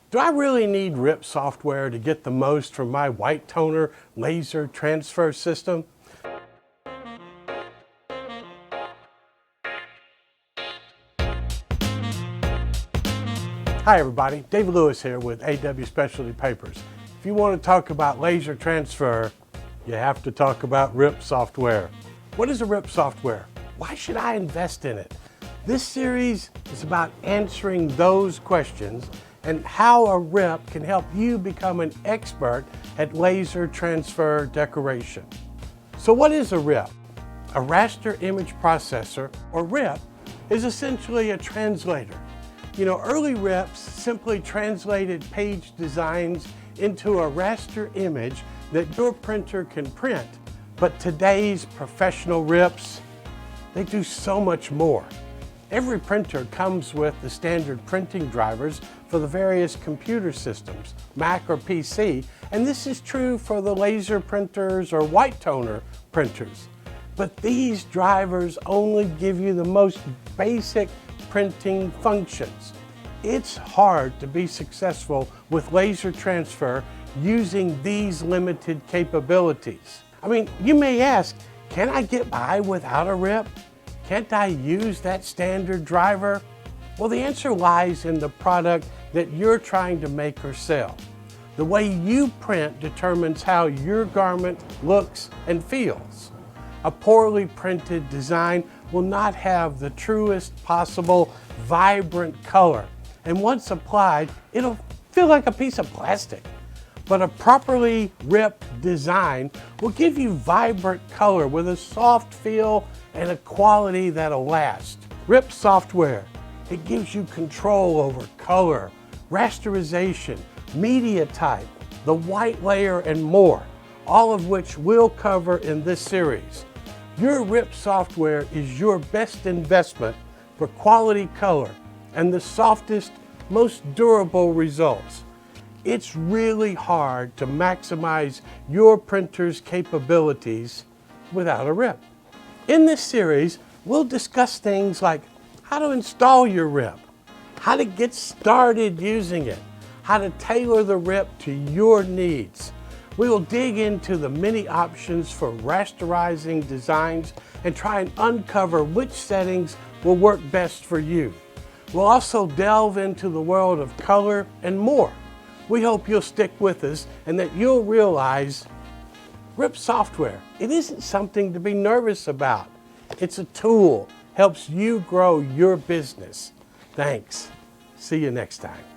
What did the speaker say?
Do I really need RIP software to get the most from my white toner laser transfer system? Hi everybody, David Lewis here with AW Specialty Papers. If you want to talk about laser transfer, you have to talk about RIP software. What is a RIP software? Why should I invest in it? This series is about answering those questions and how a RIP can help you become an expert at laser transfer decoration. So what is a RIP? A raster image processor, or RIP, is essentially a translator. You know, early RIPs simply translated page designs into a raster image that your printer can print, but today's professional RIPs, they do so much more. Every printer comes with the standard printing drivers for the various computer systems, Mac or PC, and this is true for the laser printers or white toner printers. But these drivers only give you the most basic printing functions. It's hard to be successful with laser transfer using these limited capabilities. I mean, you may ask, can I get by without a RIP? Can't I use that standard driver? Well, the answer lies in the product that you're trying to make or sell. The way you print determines how your garment looks and feels. A poorly printed design will not have the truest possible vibrant color, and once applied, it'll feel like a piece of plastic. But a properly ripped design will give you vibrant color with a soft feel and a quality that'll last. RIP software, it gives you control over color, rasterization, media type, the white layer, and more, all of which we'll cover in this series. Your RIP software is your best investment for quality color and the softest, most durable results. It's really hard to maximize your printer's capabilities without a RIP. In this series, we'll discuss things like how to install your RIP, how to get started using it, how to tailor the RIP to your needs. We will dig into the many options for rasterizing designs and try and uncover which settings will work best for you. We'll also delve into the world of color and more. We hope you'll stick with us and that you'll realize RIP software, it isn't something to be nervous about. It's a tool, helps you grow your business. Thanks. See you next time.